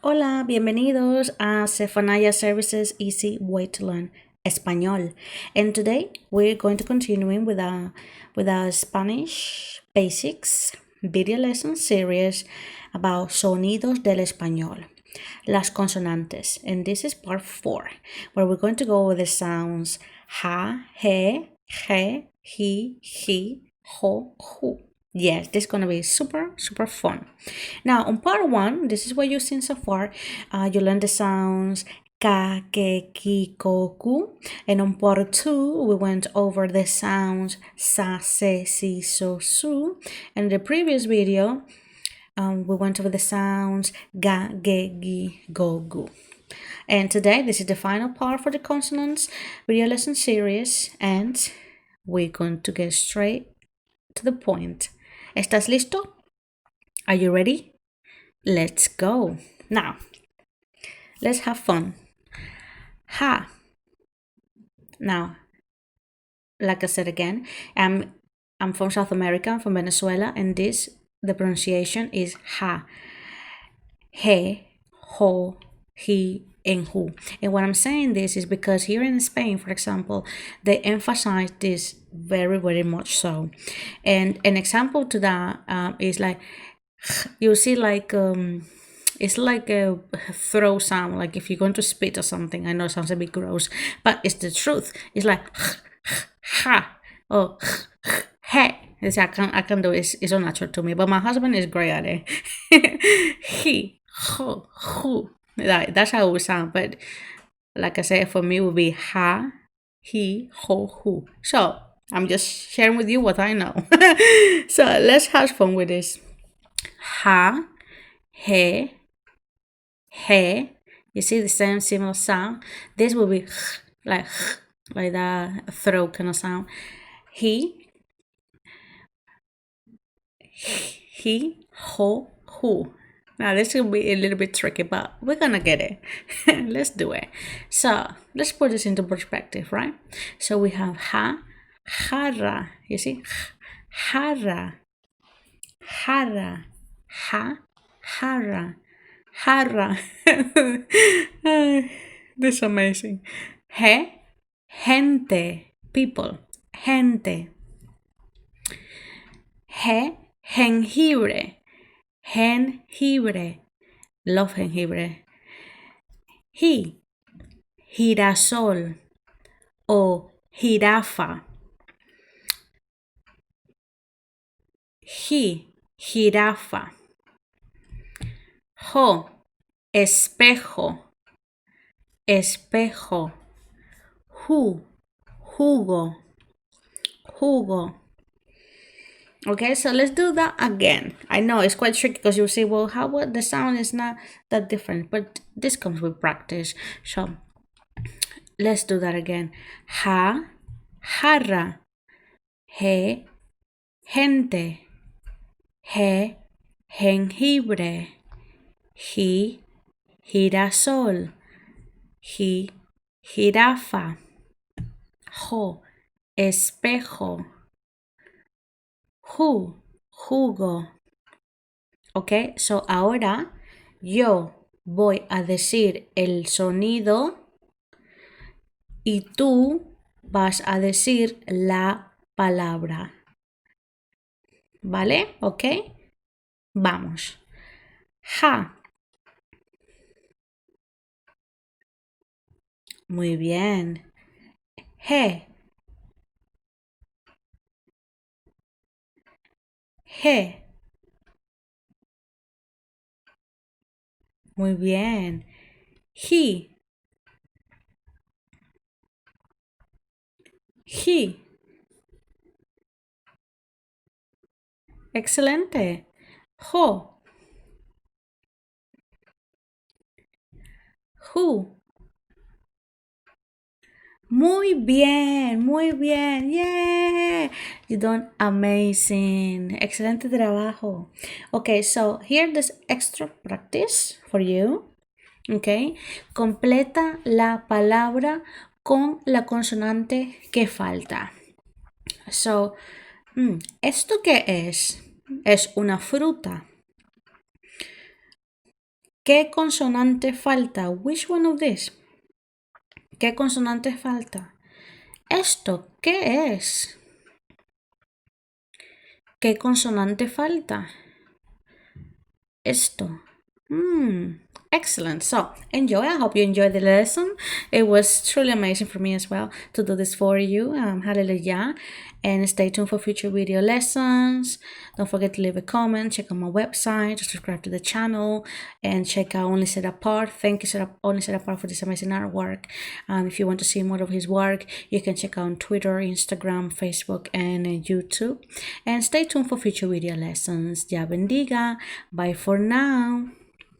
Hola, bienvenidos a Zephaniah Services Easy Way to Learn Español. And today we're going to continue with our Spanish basics video lesson series about sonidos del español, las consonantes. And this is part 4, where we're going to go over the sounds ha, he, he, ho, hu. Yes, this is going to be super fun. Now, on part 1, this is what you've seen so far. You learned the sounds ka, ke, ki, ko, ku. And on part 2, we went over the sounds sa, se, si, so, su. And in the previous video, we went over the sounds ga, ge, gi, go, gu. And today, this is the final part for the consonants video lesson series. And we're going to get straight to the point. ¿Estás listo? Are you ready? Let's go. Now, let's have fun. Ha. Now, like I said again, I'm from South America, I'm from Venezuela, and the pronunciation is ha. He, ho, he, and who. And what I'm saying this is because here in Spain, for example, they emphasize this very much so. And an example to that is like, you see like, it's like a throw sound, like if you're going to spit or something. I know it sounds a bit gross, but it's the truth. It's like ha or he. I can do it. It's unnatural to me, but my husband is great at it. He, ho, who. That's how it would sound. But like I said, for me, it would be ha, he, ho, who. So I'm just sharing with you what I know. So let's have fun with this. Ha, he. You see the same similar sound. This will be like that throat kind of sound. He, ho, who. Now this will be a little bit tricky, but we're gonna get it. Let's do it. So let's put this into perspective, right? So we have ha, jarra. You see, jarra, ha, jarra. Jarra. This is amazing. He, gente, people, gente. He, jengibre, jengibre, love jengibre. He, girasol o jirafa. He, jirafa. Jo, espejo, espejo. Ju, jugo, jugo. Okay, so let's do that again. I know it's quite tricky because you'll say, well, what the sound is not that different, but this comes with practice. So let's do that again. Ha, jarra. He, gente. He, jengibre. He, girasol. He, jirafa. Jo, espejo. Ju, jugo. Ok, so ahora yo voy a decir el sonido y tú vas a decir la palabra. ¿Vale? Ok. Vamos. Ja. Muy bien. He. He. Muy bien. He. He. Excelente. Jo. Who. Muy bien, muy bien. Yeah. You done amazing. Excelente trabajo. Okay, so here this extra practice for you. Okay. Completa la palabra con la consonante que falta. So, ¿esto qué es? Es una fruta. ¿Qué consonante falta? Which one of these? ¿Qué consonante falta? ¿Esto qué es? ¿Qué consonante falta? Esto. Excellent. So enjoy. I hope you enjoyed the lesson. It was truly amazing for me as well to do this for you. Hallelujah. And stay tuned for future video lessons. Don't forget to leave a comment, check out my website, subscribe to the channel, and check out Only Set Apart. Thank you, Only Set Apart, for this amazing artwork. If you want to see more of his work, you can check out on Twitter, Instagram, Facebook, and YouTube. And stay tuned for future video lessons. Ya bendiga. Bye for now.